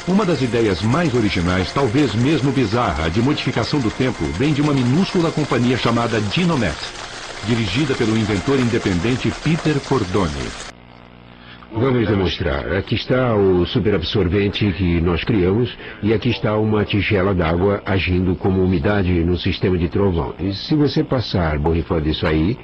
Uma das ideias mais originais, talvez mesmo bizarra, de modificação do tempo, vem de uma minúscula companhia chamada Dinomat, dirigida pelo inventor independente Peter Cordoni. Vamos demonstrar. Aqui está o superabsorvente que nós criamos e aqui está uma tigela d'água agindo como umidade no sistema de trovão. E se você passar borrifando isso aí,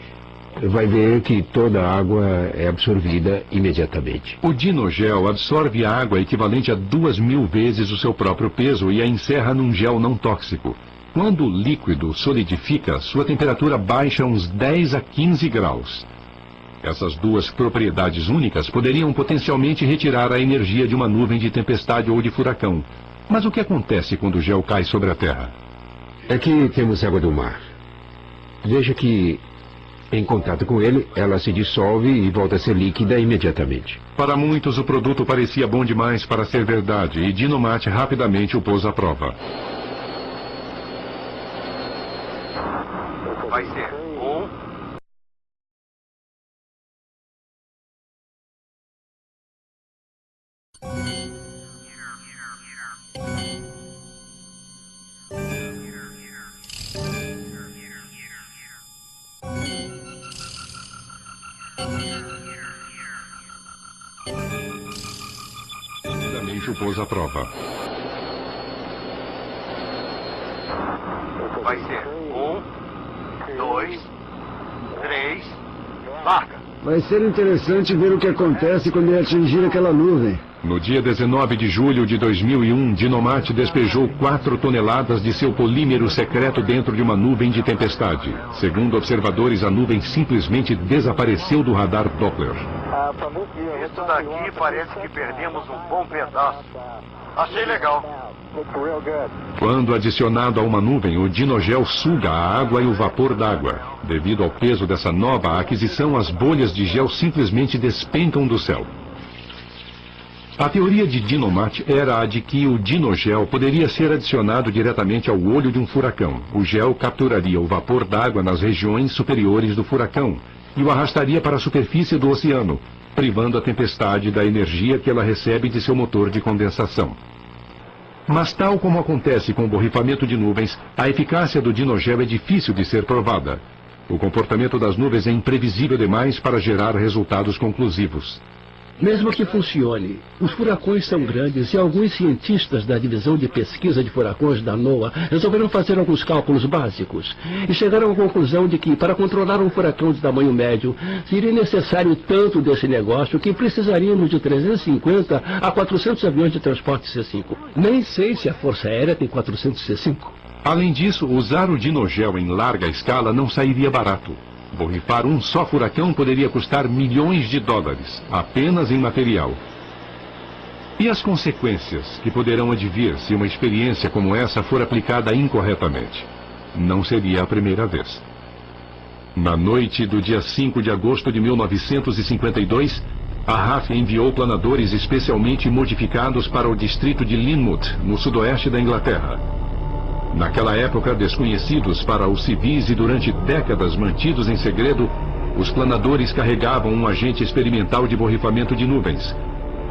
vai ver que toda a água é absorvida imediatamente. O dinogel absorve a água equivalente a 2.000 vezes o seu próprio peso e a encerra num gel não tóxico. Quando o líquido solidifica, sua temperatura baixa uns 10 a 15 graus. Essas duas propriedades únicas poderiam potencialmente retirar a energia de uma nuvem de tempestade ou de furacão. Mas o que acontece quando o gel cai sobre a Terra? Aqui temos água do mar. Veja que, em contato com ele, ela se dissolve e volta a ser líquida imediatamente. Para muitos, o produto parecia bom demais para ser verdade e Dinomat rapidamente o pôs à prova. Vai ser 1... Rapidamente o pôs à prova. Vai ser 1, 2, 3, marca. Vai ser interessante ver o que acontece quando ele atingir aquela nuvem. No dia 19 de julho de 2001, Dinomat despejou 4 toneladas de seu polímero secreto dentro de uma nuvem de tempestade. Segundo observadores, a nuvem simplesmente desapareceu do radar Doppler. Isso daqui parece que perdemos um bom pedaço. Achei legal. Quando adicionado a uma nuvem, o dinogel suga a água e o vapor d'água. Devido ao peso dessa nova aquisição, as bolhas de gel simplesmente despencam do céu. A teoria de Dinomat era a de que o dinogel poderia ser adicionado diretamente ao olho de um furacão. O gel capturaria o vapor d'água nas regiões superiores do furacão e o arrastaria para a superfície do oceano, privando a tempestade da energia que ela recebe de seu motor de condensação. Mas tal como acontece com o borrifamento de nuvens, a eficácia do dinogel é difícil de ser provada. O comportamento das nuvens é imprevisível demais para gerar resultados conclusivos. Mesmo que funcione, os furacões são grandes e alguns cientistas da Divisão de Pesquisa de Furacões da NOAA resolveram fazer alguns cálculos básicos e chegaram à conclusão de que, para controlar um furacão de tamanho médio, seria necessário tanto desse negócio que precisaríamos de 350 a 400 aviões de transporte C-5. Nem sei se a Força Aérea tem 400 C-5. Além disso, usar o dinogel em larga escala não sairia barato. Borrifar um só furacão poderia custar milhões de dólares, apenas em material. E as consequências que poderão advir se uma experiência como essa for aplicada incorretamente? Não seria a primeira vez. Na noite do dia 5 de agosto de 1952, a RAF enviou planadores especialmente modificados para o distrito de Lynmouth, no sudoeste da Inglaterra. Naquela época, desconhecidos para os civis e durante décadas mantidos em segredo, os planadores carregavam um agente experimental de borrifamento de nuvens.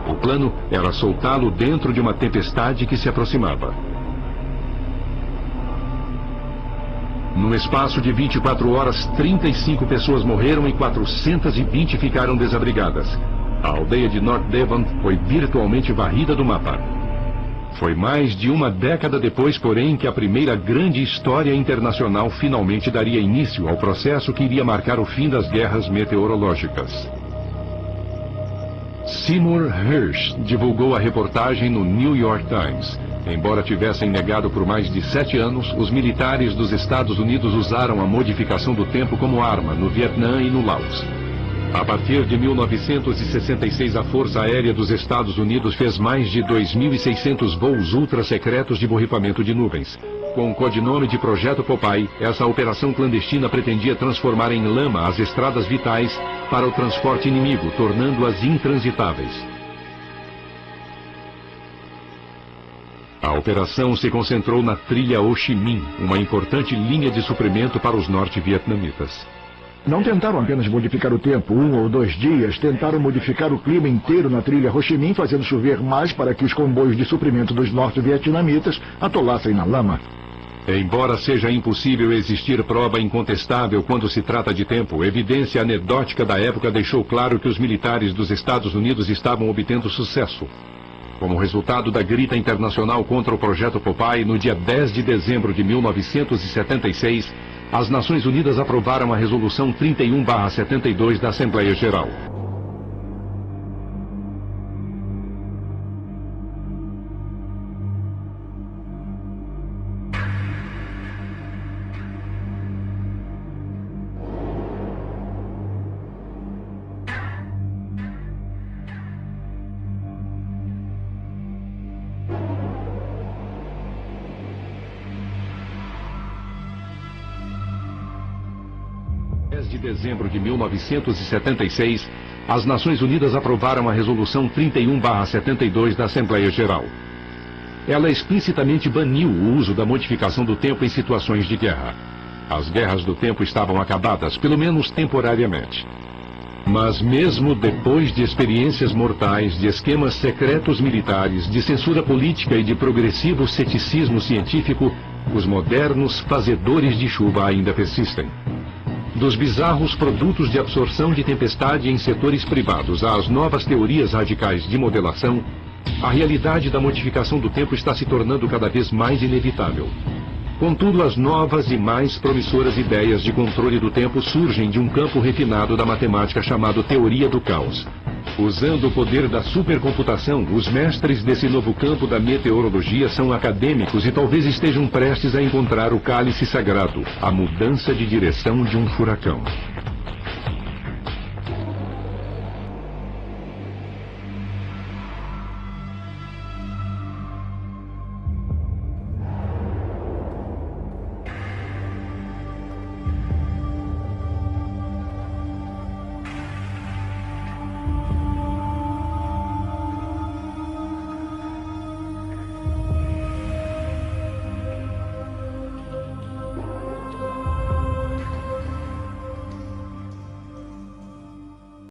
O plano era soltá-lo dentro de uma tempestade que se aproximava. No espaço de 24 horas, 35 pessoas morreram e 420 ficaram desabrigadas. A aldeia de North Devon foi virtualmente varrida do mapa. Foi mais de uma década depois, porém, que a primeira grande história internacional finalmente daria início ao processo que iria marcar o fim das guerras meteorológicas. Seymour Hersh divulgou a reportagem no New York Times. Embora tivessem negado por mais de 7 anos, os militares dos Estados Unidos usaram a modificação do tempo como arma no Vietnã e no Laos. A partir de 1966, a Força Aérea dos Estados Unidos fez mais de 2.600 voos ultra-secretos de borrifamento de nuvens. Com o codinome de Projeto Popeye, essa operação clandestina pretendia transformar em lama as estradas vitais para o transporte inimigo, tornando-as intransitáveis. A operação se concentrou na trilha Ho Chi Minh, uma importante linha de suprimento para os norte-vietnamitas. Não tentaram apenas modificar o tempo, 1 ou 2 dias, tentaram modificar o clima inteiro na trilha Ho Chi Minh, fazendo chover mais para que os comboios de suprimento dos norte-vietnamitas atolassem na lama. Embora seja impossível existir prova incontestável quando se trata de tempo, evidência anedótica da época deixou claro que os militares dos Estados Unidos estavam obtendo sucesso. Como resultado da grita internacional contra o Projeto Popeye, no dia 10 de dezembro de 1976, as Nações Unidas aprovaram a Resolução 31/72 da Assembleia Geral. De dezembro de 1976, as Nações Unidas aprovaram a Resolução 31/72 da Assembleia Geral. Ela explicitamente baniu o uso da modificação do tempo em situações de guerra. As guerras do tempo estavam acabadas, pelo menos temporariamente. Mas mesmo depois de experiências mortais, de esquemas secretos militares, de censura política e de progressivo ceticismo científico, os modernos fazedores de chuva ainda persistem. Dos bizarros produtos de absorção de tempestade em setores privados às novas teorias radicais de modelação, a realidade da modificação do tempo está se tornando cada vez mais inevitável. Contudo, as novas e mais promissoras ideias de controle do tempo surgem de um campo refinado da matemática chamado teoria do caos. Usando o poder da supercomputação, os mestres desse novo campo da meteorologia são acadêmicos e talvez estejam prestes a encontrar o cálice sagrado, a mudança de direção de um furacão.